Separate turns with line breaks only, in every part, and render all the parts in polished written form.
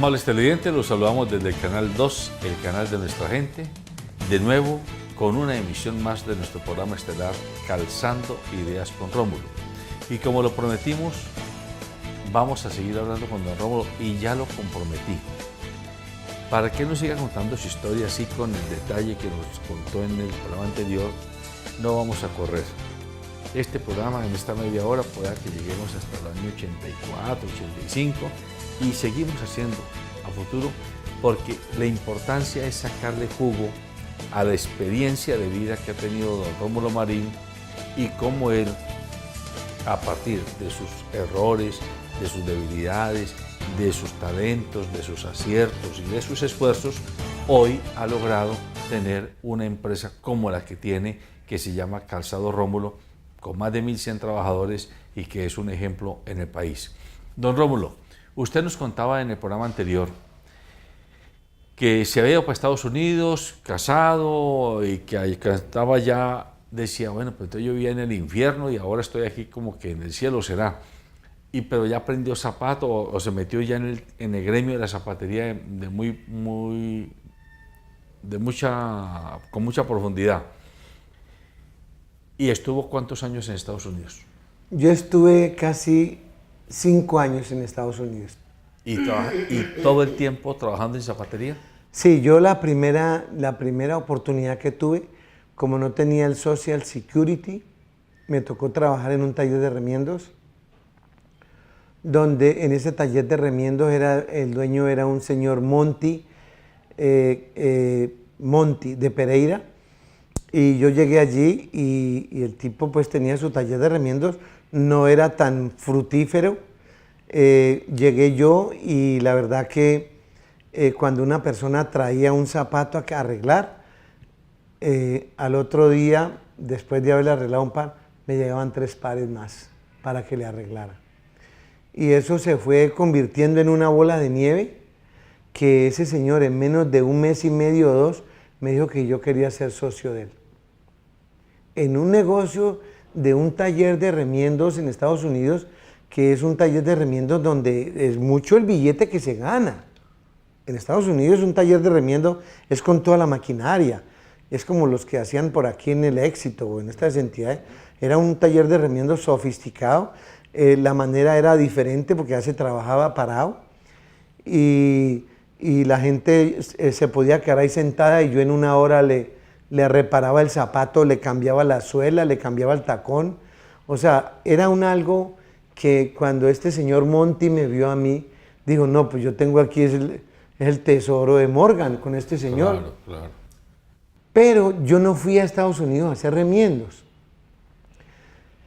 Amables televidentes, los saludamos desde el Canal 2, el canal de nuestra gente, de nuevo con una emisión más de nuestro programa estelar Calzando Ideas con Rómulo. Y como lo prometimos, vamos a seguir hablando con don Rómulo y ya lo comprometí. Para que nos siga contando su historia así con el detalle que nos contó en el programa anterior, no vamos a correr. Este programa en esta media hora pueda que lleguemos hasta el año 84, 85 y seguimos haciendo a futuro porque la importancia es sacarle jugo a la experiencia de vida que ha tenido don Rómulo Marín y cómo él, a partir de sus errores, de sus debilidades, de sus talentos, de sus aciertos y de sus esfuerzos, hoy ha logrado tener una empresa como la que tiene, que se llama Calzado Rómulo, con más de 1.100 trabajadores y que es un ejemplo en el país. Don Rómulo, usted nos contaba en el programa anterior que se había ido para Estados Unidos, casado, y que estaba ya, decía, bueno, pues entonces yo vivía en el infierno y ahora estoy aquí como que en el cielo será. Pero ya aprendió zapato o se metió ya en el gremio de la zapatería con mucha profundidad. ¿Y estuvo cuántos años en Estados Unidos?
Yo estuve casi 5 años en Estados Unidos.
¿Y todo el tiempo trabajando en zapatería?
Sí, yo la primera oportunidad que tuve, como no tenía el Social Security, me tocó trabajar en un taller de remiendos, donde en ese taller de remiendos el dueño era un señor Monti de Pereira. Y yo llegué allí y el tipo pues tenía su taller de remiendos, no era tan fructífero. Llegué yo y la verdad que cuando una persona traía un zapato a arreglar, al otro día, después de haberle arreglado un par, me llegaban 3 pares más para que le arreglara. Y eso se fue convirtiendo en una bola de nieve que ese señor en menos de 1 mes y medio o 2 me dijo que yo quería ser socio de él. En un negocio de un taller de remiendos en Estados Unidos, que es un taller de remiendos donde es mucho el billete que se gana. En Estados Unidos un taller de remiendo es con toda la maquinaria, es como los que hacían por aquí en el Éxito o en estas entidades. Era un taller de remiendos sofisticado, la manera era diferente porque ya se trabajaba parado y la gente se podía quedar ahí sentada y yo en 1 hora le reparaba el zapato, le cambiaba la suela, le cambiaba el tacón. O sea, era algo que cuando este señor Monti me vio a mí, dijo, no, pues yo tengo aquí es el tesoro de Morgan con este señor.
Claro, claro.
Pero yo no fui a Estados Unidos a hacer remiendos.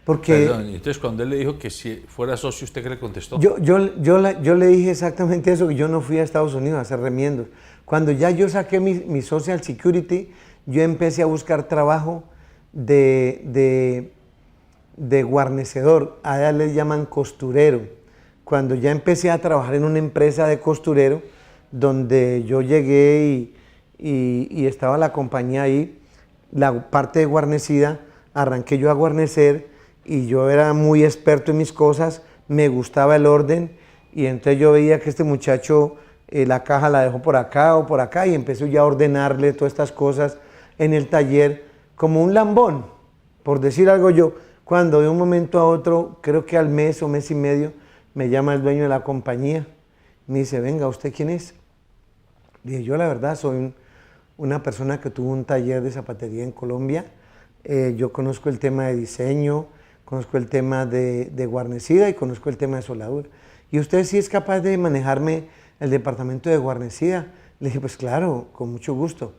Porque
Perdón, entonces cuando él le dijo que si fuera socio, ¿usted qué le contestó?
yo le dije exactamente eso, que yo no fui a Estados Unidos a hacer remiendos. Cuando ya yo saqué mi Social Security, yo empecé a buscar trabajo de guarnecedor, allá le llaman costurero. Cuando ya empecé a trabajar en una empresa de costurero, donde yo llegué y estaba la compañía ahí, la parte de guarnecida, arranqué yo a guarnecer y yo era muy experto en mis cosas, me gustaba el orden y entonces yo veía que este muchacho la caja la dejó por acá o por acá y empecé ya a ordenarle todas estas cosas en el taller como un lambón, por decir algo yo, cuando de un momento a otro, creo que al mes o mes y medio, me llama el dueño de la compañía, me dice, venga, ¿usted quién es? Dije, yo la verdad soy una persona que tuvo un taller de zapatería en Colombia, yo conozco el tema de diseño, conozco el tema de guarnecida y conozco el tema de soldadura. ¿Y usted sí es capaz de manejarme el departamento de guarnecida? Le dije, pues claro, con mucho gusto.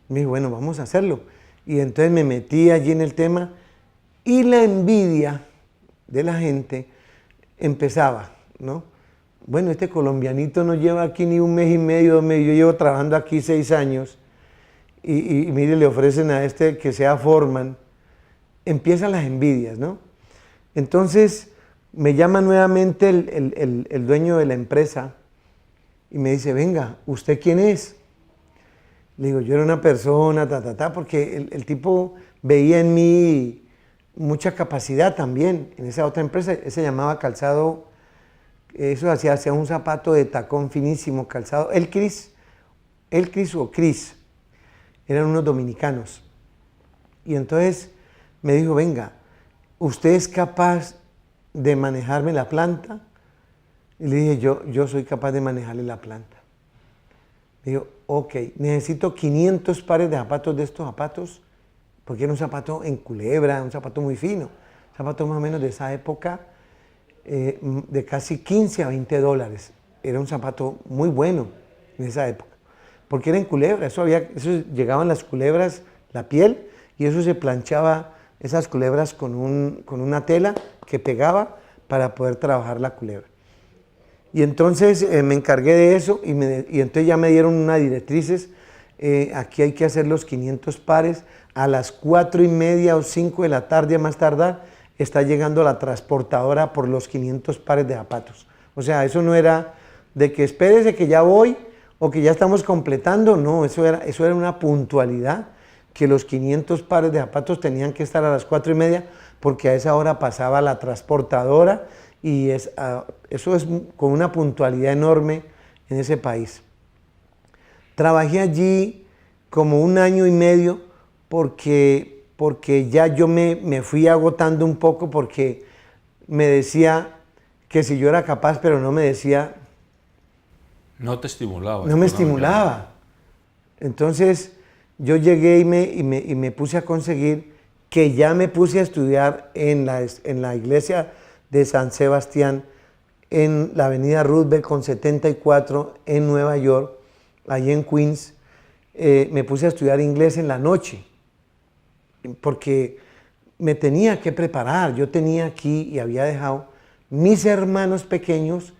Me dijo, bueno, vamos a hacerlo. Y entonces me metí allí en el tema y la envidia de la gente empezaba, ¿no? Bueno, este colombianito no lleva aquí ni 1 mes y medio, 2 meses, yo llevo trabajando aquí 6 años y mire, le ofrecen a este que sea foreman. Empiezan las envidias, ¿no? Entonces me llama nuevamente el dueño de la empresa y me dice, venga, ¿usted quién es? Le digo, yo era una persona, porque el tipo veía en mí mucha capacidad también. En esa otra empresa, se llamaba Calzado Eso hacía un zapato de tacón finísimo, calzado. El Cris o Cris, eran unos dominicanos. Y entonces me dijo, venga, ¿usted es capaz de manejarme la planta? Y le dije, yo soy capaz de manejarle la planta. Me dijo, ok, necesito 500 pares de zapatos de estos zapatos, porque era un zapato en culebra, un zapato muy fino, un zapato más o menos de esa época, de casi 15 a 20 dólares. Era un zapato muy bueno en esa época, porque era en culebra, eso llegaban las culebras, la piel, y eso se planchaba, esas culebras con una tela que pegaba para poder trabajar la culebra. Y entonces me encargué de eso y entonces ya me dieron unas directrices, aquí hay que hacer los 500 pares, a las 4:30 o 5 de la tarde a más tardar, está llegando la transportadora por los 500 pares de zapatos. O sea, eso no era de que espérese que ya voy o que ya estamos completando, no, eso era una puntualidad, que los 500 pares de zapatos tenían que estar a las 4:30 porque a esa hora pasaba la transportadora y eso es con una puntualidad enorme en ese país. Trabajé allí como 1 año y medio porque ya yo me fui agotando un poco, porque me decía que si yo era capaz, pero no me decía...
No te estimulaba.
No me estimulaba. Entonces yo llegué y me puse a conseguir, que ya me puse a estudiar en la iglesia de San Sebastián, en la avenida Roosevelt con 74 en Nueva York, allí en Queens. Me puse a estudiar inglés en la noche, porque me tenía que preparar. Yo tenía aquí y había dejado mis hermanos pequeños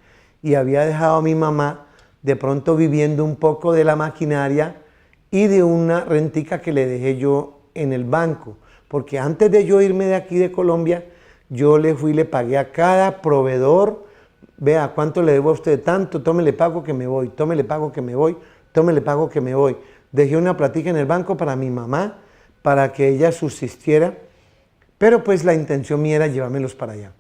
y había dejado a mi mamá de pronto viviendo un poco de la maquinaria y de una rentica que le dejé yo en el banco, porque antes de yo irme de aquí de Colombia, yo le pagué a cada proveedor, vea, ¿cuánto le debo a usted? Tanto, tome, le pago que me voy, tome, le pago que me voy, tome, le pago que me voy. Dejé una platica en el banco para mi mamá, para que ella subsistiera, pero pues la intención mía era llevármelos para allá.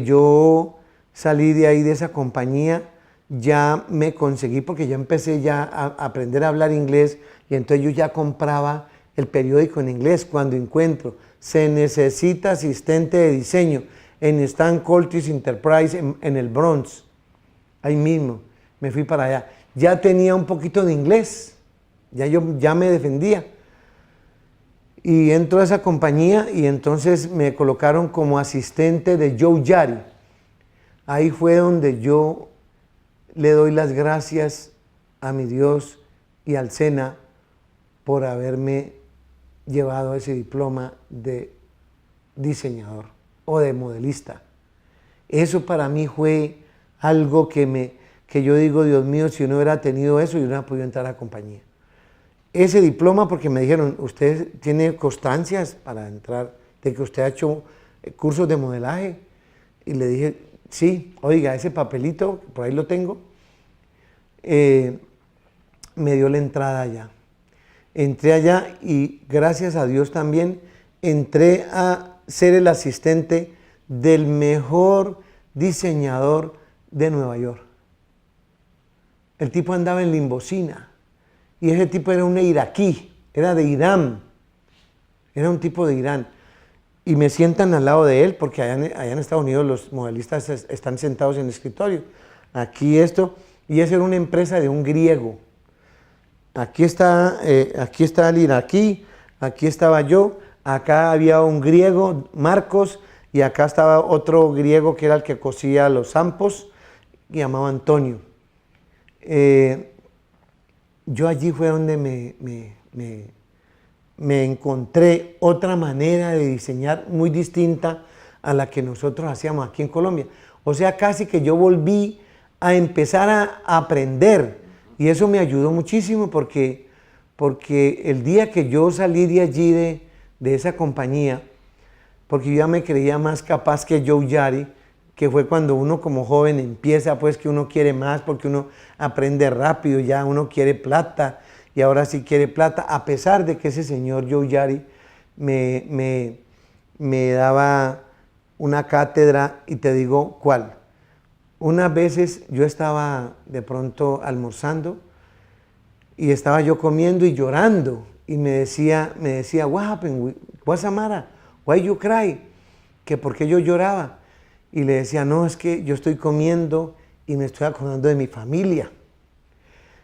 Yo salí de ahí, de esa compañía, ya me conseguí, porque ya empecé ya a aprender a hablar inglés, y entonces yo ya compraba el periódico en inglés. Cuando encuentro, se necesita asistente de diseño en Stan Curtis Enterprise en el Bronx, ahí mismo, me fui para allá. Ya tenía un poquito de inglés, ya me defendía. Y entro a esa compañía y entonces me colocaron como asistente de Joe Yari. Ahí fue donde yo le doy las gracias a mi Dios y al SENA por haberme llevado ese diploma de diseñador o de modelista. Eso para mí fue algo que yo digo, Dios mío, si yo no hubiera tenido eso, yo no hubiera podido entrar a la compañía. Ese diploma, porque me dijeron, ¿usted tiene constancias para entrar de que usted ha hecho cursos de modelaje? Y le dije, sí, oiga, ese papelito, por ahí lo tengo, me dio la entrada allá. Entré allá y gracias a Dios también entré a ser el asistente del mejor diseñador de Nueva York. El tipo andaba en limusina. Y ese tipo era un iraquí, era de Irán, era un tipo de Irán. Y me sientan al lado de él, porque allá en Estados Unidos los modelistas están sentados en el escritorio. Aquí esto, y esa era una empresa de un griego. Aquí está el iraquí, aquí estaba yo, acá había un griego, Marcos, y acá estaba otro griego que era el que cosía los zampos, que llamaba Antonio. Yo allí fue donde me encontré otra manera de diseñar muy distinta a la que nosotros hacíamos aquí en Colombia. O sea, casi que yo volví a empezar a aprender, y eso me ayudó muchísimo porque el día que yo salí de allí, de esa compañía, porque yo ya me creía más capaz que Joe Yari, que fue cuando uno como joven empieza, pues que uno quiere más, porque uno aprende rápido, ya uno quiere plata, y ahora sí quiere plata, a pesar de que ese señor Joe Yari me daba una cátedra y te digo cuál. Unas veces yo estaba de pronto almorzando y estaba yo comiendo y llorando y me decía, what happened? What's the matter? Why you cry? Que por qué yo lloraba. Y le decía, no, es que yo estoy comiendo y me estoy acordando de mi familia,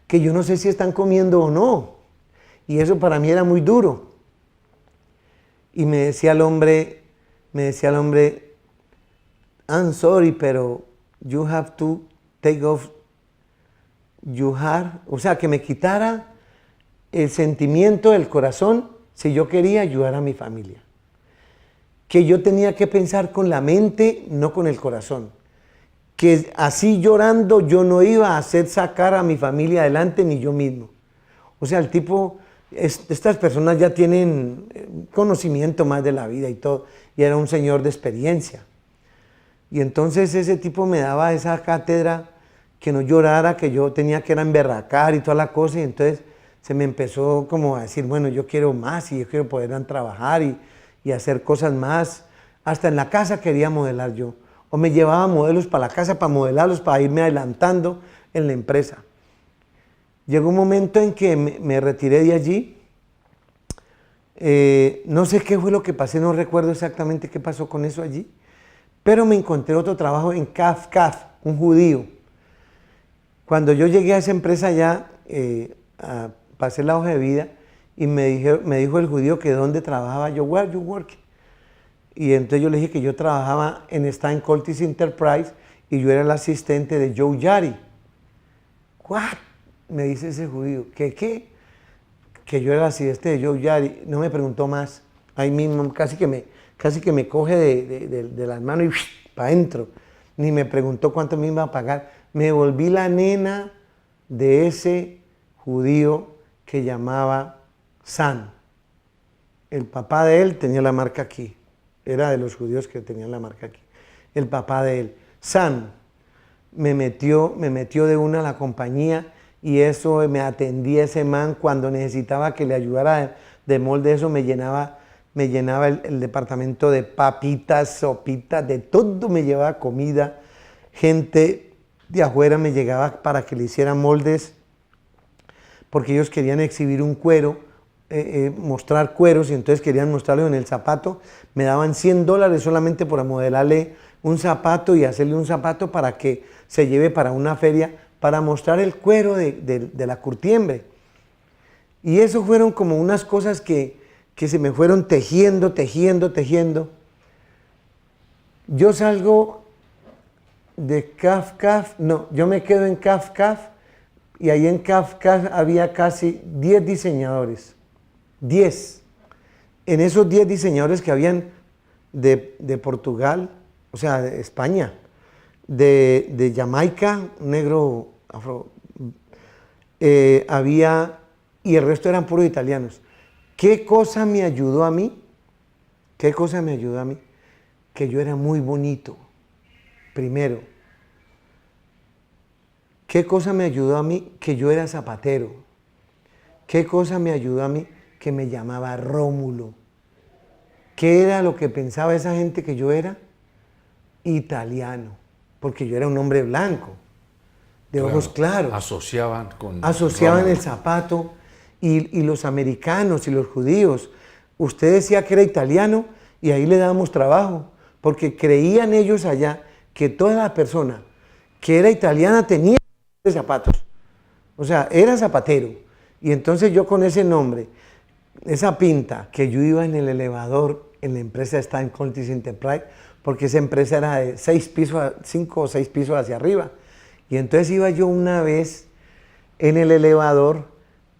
que yo no sé si están comiendo o no. Y eso para mí era muy duro. Y me decía el hombre, I'm sorry, pero you have to take off your heart. O sea, que me quitara el sentimiento del corazón si yo quería ayudar a mi familia. Que yo tenía que pensar con la mente, no con el corazón. Que así llorando yo no iba a hacer sacar a mi familia adelante ni yo mismo. O sea, el tipo, estas personas ya tienen conocimiento más de la vida y todo, y era un señor de experiencia. Y entonces ese tipo me daba esa cátedra, que no llorara, que yo tenía que emberracar y toda la cosa, y entonces se me empezó como a decir, bueno, yo quiero más y yo quiero poder trabajar y hacer cosas más. Hasta en la casa quería modelar yo. O me llevaba modelos para la casa para modelarlos, para irme adelantando en la empresa. Llegó un momento en que me retiré de allí. No sé qué fue lo que pasé, no recuerdo exactamente qué pasó con eso allí. Pero me encontré otro trabajo en Kaf, un judío. Cuando yo llegué a esa empresa ya, pasé la hoja de vida y me dijo el judío que dónde trabajaba yo, where you working? Y entonces yo le dije que yo trabajaba en Stein Curtis Enterprise y yo era el asistente de Joe Yari. ¿What? Me dice ese judío. ¿Qué? Que yo era el asistente de Joe Yari. No me preguntó más. Ahí mismo casi que me coge de las manos y para adentro. Ni me preguntó cuánto me iba a pagar. Me volví la nena de ese judío que llamaba San. El papá de él tenía la marca aquí. Era de los judíos que tenían la marca aquí. El papá de él, San, me metió de una a la compañía y eso me atendía ese man cuando necesitaba que le ayudara de molde. Eso me llenaba el departamento de papitas, sopitas, de todo me llevaba comida. Gente de afuera me llegaba para que le hicieran moldes porque ellos querían exhibir un cuero. Mostrar cueros y entonces querían mostrarlo en el zapato. Me daban $100 solamente por modelarle un zapato y hacerle un zapato para que se lleve para una feria para mostrar el cuero de la curtiembre. Y eso fueron como unas cosas que se me fueron tejiendo. Yo salgo de Kaf, no, yo me quedo en Kaf y ahí en Kaf había casi 10 diseñadores. 10. En esos 10 diseñadores que habían de Portugal, o sea, de España, de Jamaica, un negro afro, había, y el resto eran puros italianos. ¿Qué cosa me ayudó a mí? Que yo era muy bonito, primero. ¿Qué cosa me ayudó a mí? Que yo era zapatero. ¿Qué cosa me ayudó a mí? Que me llamaba Rómulo. ¿Qué era lo que pensaba esa gente que yo era? Italiano, porque yo era un hombre blanco, de ojos claros.
Asociaban
Rómulo. El zapato y los americanos y los judíos. Usted decía que era italiano y ahí le dábamos trabajo, porque creían ellos allá que toda la persona que era italiana tenía zapatos. O sea, era zapatero. Y entonces yo con ese nombre, esa pinta, que yo iba en el elevador en la empresa Stein Curtis Enterprise, porque esa empresa era de 5 o 6 pisos hacia arriba. Y entonces iba yo una vez en el elevador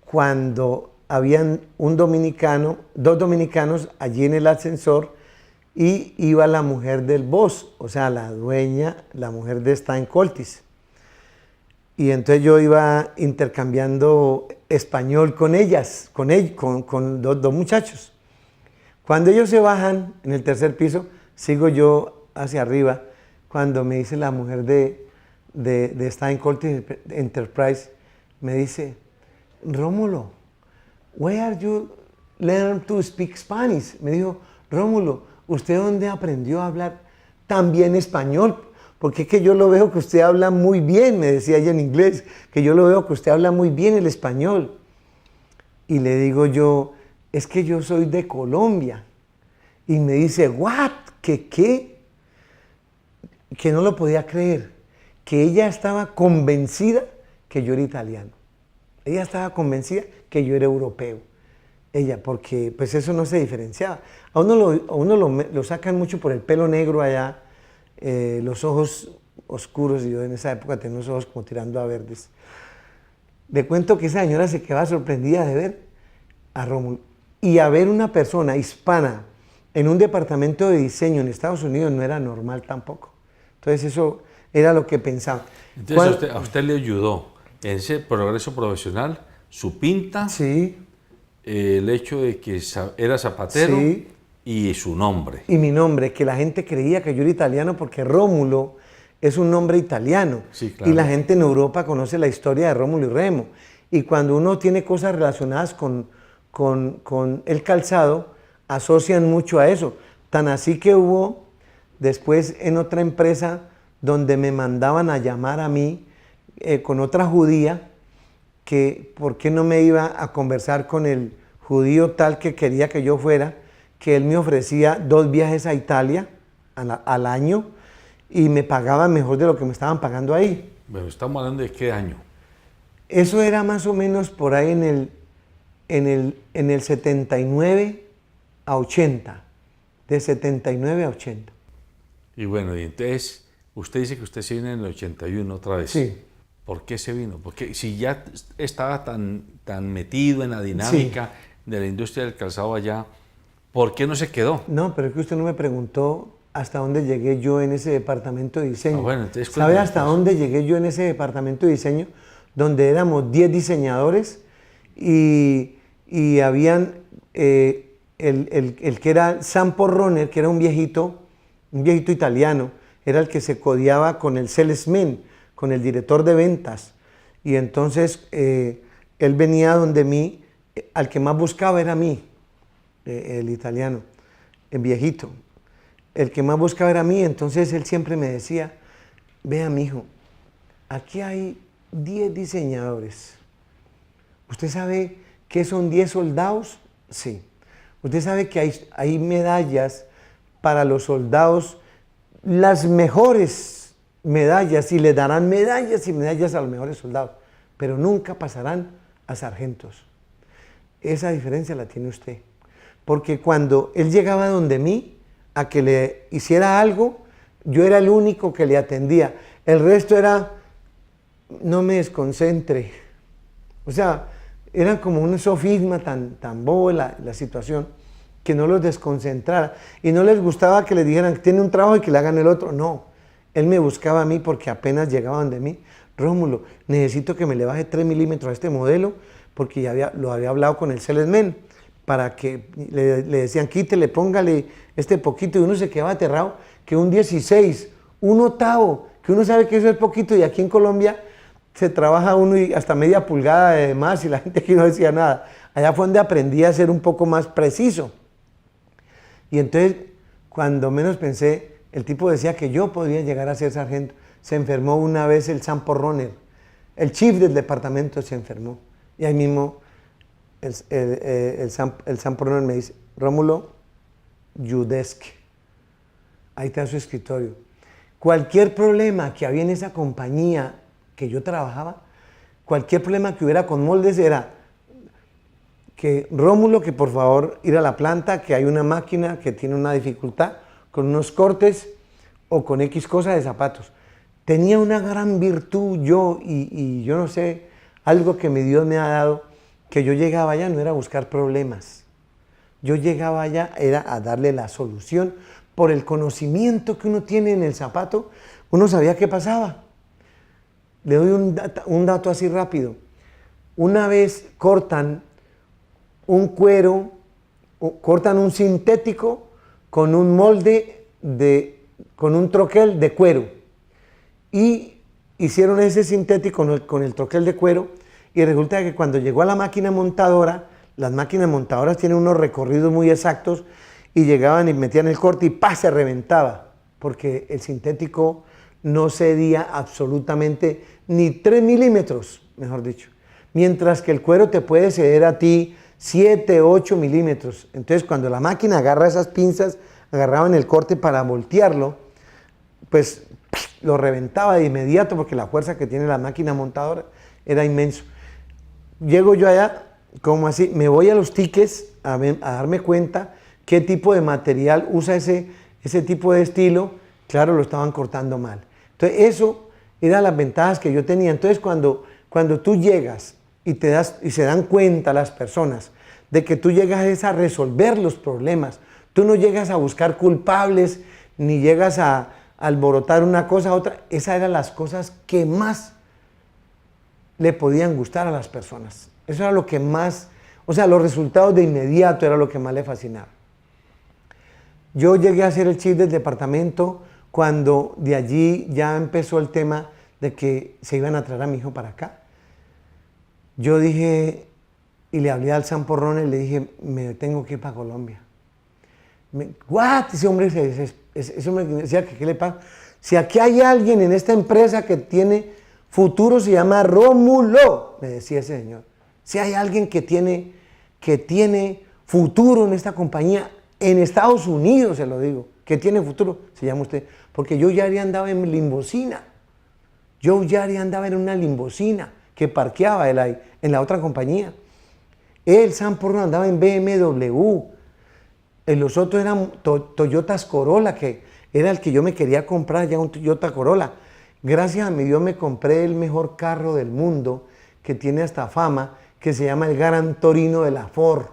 cuando habían dos dominicanos allí en el ascensor y iba la mujer del boss, o sea, la dueña, la mujer de Stein Curtis. Y entonces yo iba intercambiando español con ellas, con dos muchachos. Cuando ellos se bajan en el tercer piso, sigo yo hacia arriba. Cuando me dice la mujer de Stein Curtis Enterprise, me dice, Rómulo, where are you learn to speak Spanish? Me dijo, Rómulo, ¿usted dónde aprendió a hablar también español, porque es que yo lo veo que usted habla muy bien, me decía ella en inglés, que yo lo veo que usted habla muy bien el español. Y le digo yo, es que yo soy de Colombia. Y me dice, ¿what? ¿Qué qué? Que no lo podía creer, que ella estaba convencida que yo era italiano. Ella estaba convencida que yo era europeo. Ella, porque pues eso no se diferenciaba. A uno lo sacan mucho por el pelo negro allá, los ojos oscuros, y yo en esa época tenía unos ojos como tirando a verdes. Le cuento que esa señora se quedaba sorprendida de ver a Rómulo. Y a ver una persona hispana en un departamento de diseño en Estados Unidos no era normal tampoco. Entonces eso era lo que pensaba.
Entonces a usted le ayudó en ese progreso profesional su pinta,
sí,
el hecho de que era zapatero,
sí,
y su nombre.
y mi nombre, que la gente creía que yo era italiano porque Rómulo es un nombre italiano.
Sí, claro.
Y la gente en Europa conoce la historia de Rómulo y Remo. Y cuando uno tiene cosas relacionadas con el calzado, asocian mucho a eso. Tan así que hubo después en otra empresa donde me mandaban a llamar a mí con otra judía, que por qué no me iba a conversar con el judío tal que quería que yo fuera, que él me ofrecía 2 viajes a Italia al año y me pagaban mejor de lo que me estaban pagando ahí.
Bueno, estamos hablando de qué año.
Eso era más o menos por ahí en el 79 a 80, de 79 a 80.
Y bueno, y entonces usted dice que usted se vino en el 81 otra vez.
Sí.
¿Por qué se vino? Porque si ya estaba tan metido en la dinámica de la industria del calzado allá, ¿por qué no se quedó?
No, pero es que usted no me preguntó hasta dónde llegué yo en ese departamento de diseño.
Bueno, entonces,
¿sabe hasta dónde llegué yo en ese departamento de diseño? Donde éramos 10 diseñadores y habían el que era Sampo Runner, que era un viejito italiano, era el que se codeaba con el salesman, con el director de ventas. Y entonces él venía donde mí, al que más buscaba era a mí, el italiano, el viejito. El que más buscaba era a mí, entonces él siempre me decía, vea mijo, aquí hay 10 diseñadores. ¿Usted sabe qué son 10 soldados? Sí. ¿Usted sabe que hay medallas para los soldados, las mejores medallas, y le darán medallas y medallas a los mejores soldados, pero nunca pasarán a sargentos? Esa diferencia la tiene usted. Porque cuando él llegaba donde mí, a que le hiciera algo, yo era el único que le atendía. El resto era, no me desconcentre. O sea, era como un sofisma tan bobo la situación, que no los desconcentrara. Y no les gustaba que le dijeran que tiene un trabajo y que le hagan el otro. No, él me buscaba a mí porque apenas llegaban de mí. Rómulo, necesito que me le baje 3 milímetros a este modelo, porque ya lo había hablado con el salesman, para que le decían, quítele, póngale este poquito, y uno se quedaba aterrado, que un 16, un octavo, que uno sabe que eso es poquito, y aquí en Colombia se trabaja uno y hasta media pulgada de más, y la gente aquí no decía nada. Allá fue donde aprendí a ser un poco más preciso. Y entonces, cuando menos pensé, el tipo decía que yo podía llegar a ser sargento. Se enfermó una vez el Sampo Runner, el chief del departamento se enfermó, y ahí mismo el Sampo Runner me dice, Rómulo, you desk, ahí está su escritorio. Cualquier problema que había en esa compañía que yo trabajaba, cualquier problema que hubiera con moldes, era que Rómulo, que por favor ir a la planta, que hay una máquina que tiene una dificultad con unos cortes o con X cosas de zapatos. Tenía una gran virtud yo, y yo no sé, algo que mi Dios me ha dado, que yo llegaba allá no era a buscar problemas. Yo llegaba allá era a darle la solución. Por el conocimiento que uno tiene en el zapato, uno sabía qué pasaba. Le doy un dato así rápido. Una vez cortan un cuero, cortan un sintético con un molde, con un troquel de cuero. Y hicieron ese sintético con el troquel de cuero, y resulta que cuando llegó a la máquina montadora, las máquinas montadoras tienen unos recorridos muy exactos, y llegaban y metían el corte y ¡pah!, se reventaba, porque el sintético no cedía absolutamente ni 3 milímetros, mejor dicho. Mientras que el cuero te puede ceder a ti 7, 8 milímetros. Entonces, cuando la máquina agarra esas pinzas, agarraban el corte para voltearlo, pues lo reventaba de inmediato porque la fuerza que tiene la máquina montadora era inmenso. Llego yo allá, como así, me voy a los tickets a darme cuenta qué tipo de material usa ese tipo de estilo. Claro, lo estaban cortando mal. Entonces, eso eran las ventajas que yo tenía. Entonces, cuando tú llegas y se dan cuenta las personas de que tú llegas a resolver los problemas, tú no llegas a buscar culpables, ni llegas a alborotar una cosa a otra. Esas eran las cosas que más le podían gustar a las personas. Eso era lo que más, o sea, los resultados de inmediato era lo que más le fascinaba. Yo llegué a ser el chief del departamento cuando de allí ya empezó el tema de que se iban a traer a mi hijo para acá. Yo dije, y le hablé al Samporrón y le dije, me tengo que ir para Colombia. ¿What? Ese hombre me decía que qué le pasa. Si aquí hay alguien en esta empresa que tiene futuro, se llama Rómulo, me decía ese señor. Si hay alguien que tiene futuro en esta compañía, en Estados Unidos, se lo digo, que tiene futuro, se llama usted. Porque yo ya andaba en limusina. Yo ya andaba en una limusina que parqueaba él ahí, en la otra compañía. Él, Sam Porno, andaba en BMW. Los otros eran Toyotas Corolla, que era el que yo me quería comprar, ya un Toyota Corolla. Gracias a mi Dios me compré el mejor carro del mundo, que tiene hasta fama, que se llama el Gran Torino de la Ford.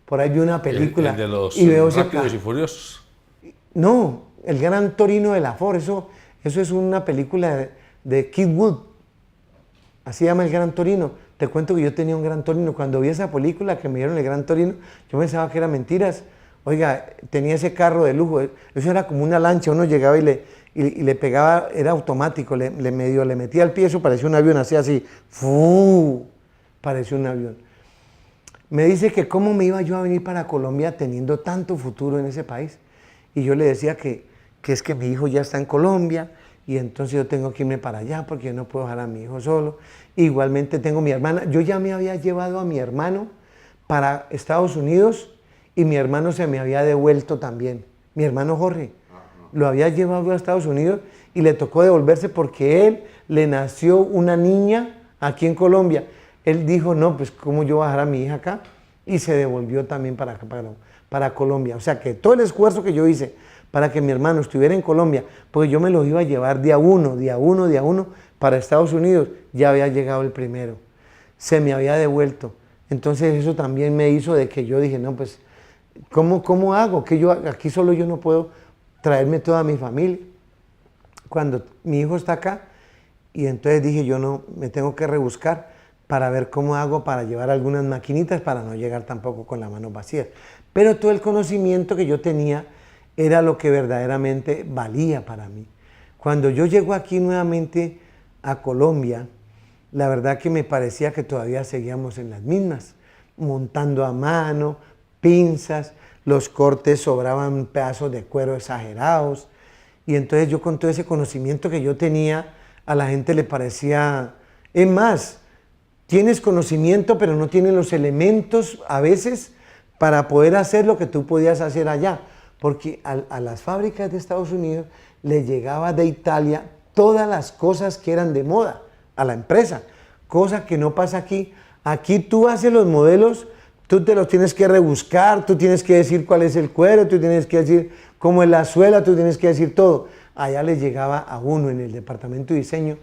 Por ahí vi una película.
El de los
y veo
Rápidos y Furiosos.
No, el Gran Torino de la Ford, eso es una película de Kid Wood. Así se llama el Gran Torino. Te cuento que yo tenía un Gran Torino. Cuando vi esa película que me dieron el Gran Torino, yo pensaba que eran mentiras. Oiga, tenía ese carro de lujo. Eso era como una lancha. Uno llegaba y le pegaba, era automático. Le metía el pie, eso parecía un avión, así. ¡Fu! Parecía un avión. Me dice que cómo me iba yo a venir para Colombia teniendo tanto futuro en ese país. Y yo le decía que es que mi hijo ya está en Colombia y entonces yo tengo que irme para allá porque yo no puedo dejar a mi hijo solo. Igualmente tengo mi hermana. Yo ya me había llevado a mi hermano para Estados Unidos y mi hermano se me había devuelto también. Mi hermano Jorge lo había llevado a Estados Unidos y le tocó devolverse porque él le nació una niña aquí en Colombia. Él dijo, no, pues ¿cómo yo voy a dejar a mi hija acá? Y se devolvió también para Colombia. O sea que todo el esfuerzo que yo hice para que mi hermano estuviera en Colombia, porque yo me lo iba a llevar día uno para Estados Unidos, ya había llegado el primero. Se me había devuelto. Entonces eso también me hizo de que yo dije, no, pues, ¿cómo hago? Que yo aquí solo yo no puedo traerme toda mi familia. Cuando mi hijo está acá, y entonces dije, yo no, me tengo que rebuscar para ver cómo hago para llevar algunas maquinitas para no llegar tampoco con las manos vacías. Pero todo el conocimiento que yo tenía era lo que verdaderamente valía para mí. Cuando yo llego aquí nuevamente a Colombia, la verdad que me parecía que todavía seguíamos en las mismas, montando a mano, pinzas, los cortes sobraban pedazos de cuero exagerados, y entonces yo con todo ese conocimiento que yo tenía, a la gente le parecía, es más, tienes conocimiento pero no tienes los elementos a veces para poder hacer lo que tú podías hacer allá, porque a las fábricas de Estados Unidos le llegaba de Italia todas las cosas que eran de moda a la empresa, cosa que no pasa aquí. Aquí tú haces los modelos, tú te los tienes que rebuscar, tú tienes que decir cuál es el cuero, tú tienes que decir cómo es la suela, tú tienes que decir todo. Allá le llegaba a uno en el departamento de diseño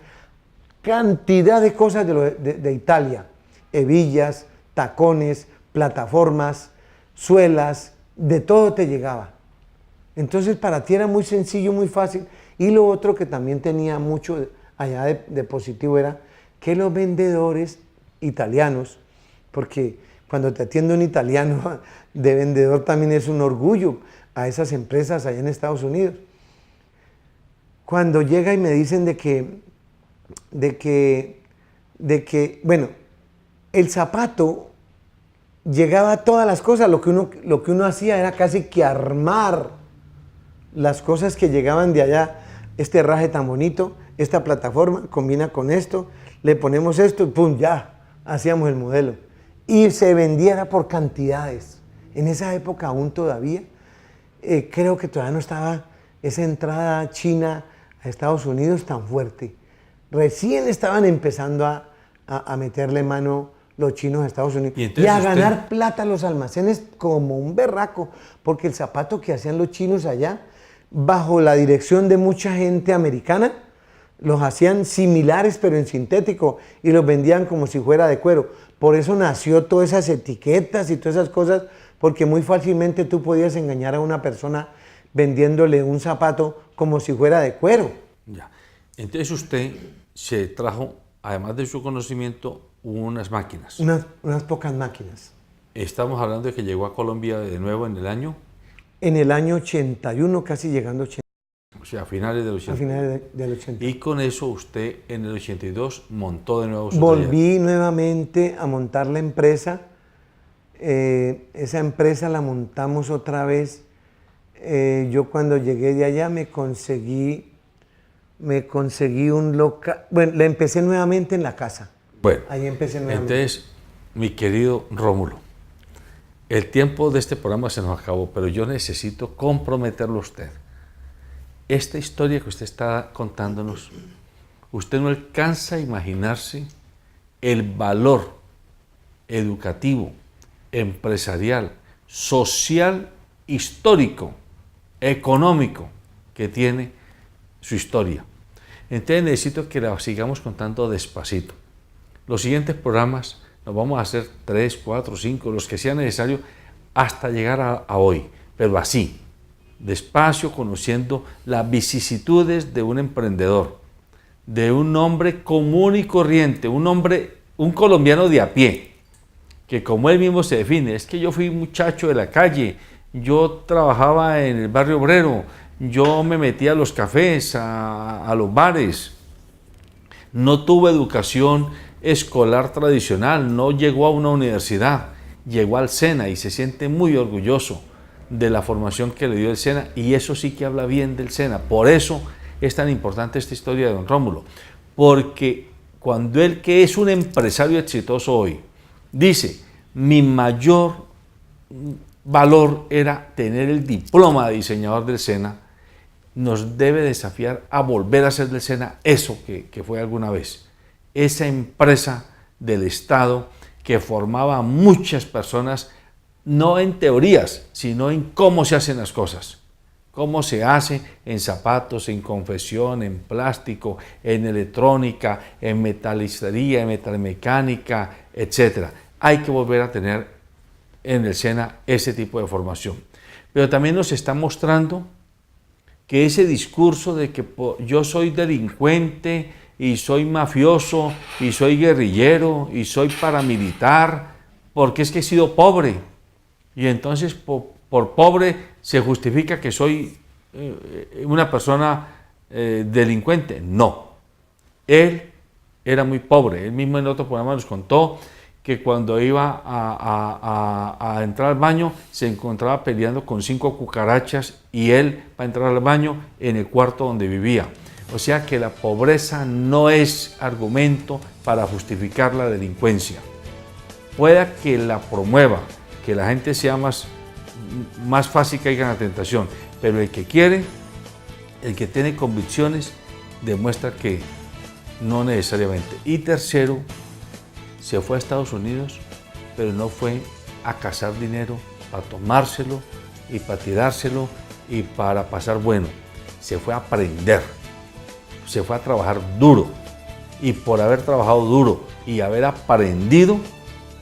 cantidad de cosas de Italia, hebillas, tacones, plataformas, suelas, de todo te llegaba. Entonces para ti era muy sencillo, muy fácil. Y lo otro que también tenía mucho allá de positivo era que los vendedores italianos, porque cuando te atiende un italiano de vendedor también es un orgullo a esas empresas allá en Estados Unidos. Cuando llega y me dicen de que, bueno, el zapato llegaba a todas las cosas, lo que uno hacía era casi que armar las cosas que llegaban de allá, este herraje tan bonito, esta plataforma combina con esto, le ponemos esto y pum, ya, hacíamos el modelo. Y se vendiera por cantidades. En esa época aún todavía, creo que todavía no estaba esa entrada china a Estados Unidos tan fuerte. Recién estaban empezando a meterle mano los chinos a Estados Unidos y a ganar plata a los almacenes como un berraco, porque el zapato que hacían los chinos allá, bajo la dirección de mucha gente americana, los hacían similares pero en sintético y los vendían como si fuera de cuero. Por eso nació todas esas etiquetas y todas esas cosas, porque muy fácilmente tú podías engañar a una persona vendiéndole un zapato como si fuera de cuero.
Ya. Entonces usted se trajo, además de su conocimiento, unas máquinas.
Unas pocas máquinas.
Estamos hablando de que llegó a Colombia de nuevo en el año.
En el año 81, casi llegando a 80.
O sea, a finales del 80.
A finales del 80.
Y con eso usted en el 82 montó de nuevo su
Volví nuevamente a montar la empresa. Esa empresa la montamos otra vez. Yo cuando llegué de allá me conseguí un local. Bueno, la empecé nuevamente en la casa.
Bueno,
ahí empecé nuevamente.
Entonces, mi querido Rómulo, el tiempo de este programa se nos acabó, pero yo necesito comprometerlo a usted. Esta historia que usted está contándonos, usted no alcanza a imaginarse el valor educativo, empresarial, social, histórico, económico que tiene su historia. Entonces necesito que la sigamos contando despacito. Los siguientes programas nos vamos a hacer 3, 4, 5, los que sea necesario hasta llegar a hoy, pero así, despacio, conociendo las vicisitudes de un emprendedor, de un hombre común y corriente, un colombiano de a pie, que como él mismo se define, es que yo fui muchacho de la calle, yo trabajaba en el barrio obrero, yo me metía a los cafés, a los bares, no tuve educación escolar tradicional, no llegó a una universidad, llegó al SENA y se siente muy orgulloso de la formación que le dio el SENA, y eso sí que habla bien del SENA. Por eso es tan importante esta historia de don Rómulo, porque cuando él, que es un empresario exitoso hoy, dice, mi mayor valor era tener el diploma de diseñador del SENA, nos debe desafiar a volver a hacer del SENA eso que fue alguna vez, esa empresa del Estado que formaba a muchas personas, no en teorías, sino en cómo se hacen las cosas, cómo se hace en zapatos, en confección, en plástico, en electrónica, en metalistería, en metalmecánica, etc. Hay que volver a tener en el SENA ese tipo de formación. Pero también nos está mostrando que ese discurso de que yo soy delincuente y soy mafioso y soy guerrillero y soy paramilitar porque es que he sido pobre y entonces por pobre se justifica que soy una persona delincuente. No, él era muy pobre. Él mismo en otro programa nos contó que cuando iba a entrar al baño se encontraba peleando con 5 cucarachas y él, para entrar al baño, en el cuarto donde vivía. O sea que la pobreza no es argumento para justificar la delincuencia. Pueda que la promueva, que la gente sea más fácil que caiga en la tentación, pero el que quiere, el que tiene convicciones, demuestra que no necesariamente. Y tercero, se fue a Estados Unidos, pero no fue a cazar dinero para tomárselo y para tirárselo y para pasar bueno. Se fue a aprender, se fue a trabajar duro, y por haber trabajado duro y haber aprendido,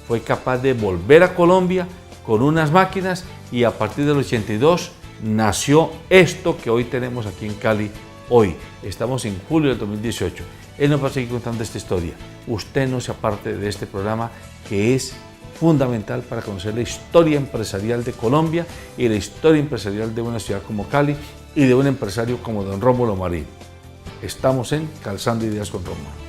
fue capaz de volver a Colombia con unas máquinas, y a partir del 82 nació esto que hoy tenemos aquí en Cali. Hoy estamos en julio del 2018. Él nos va a seguir contando esta historia. Usted no se aparte de este programa, que es fundamental para conocer la historia empresarial de Colombia y la historia empresarial de una ciudad como Cali y de un empresario como don Rómulo Marín. Estamos en Calzando Ideas con Rómulo.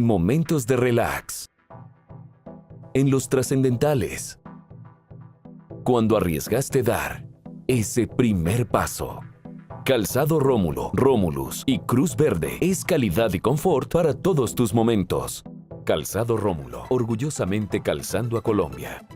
en momentos de relax, en los trascendentales, cuando arriesgaste dar ese primer paso. Calzado Rómulo, Romulus y Cruz Verde es calidad y confort para todos tus momentos. Calzado Rómulo, orgullosamente calzando a Colombia.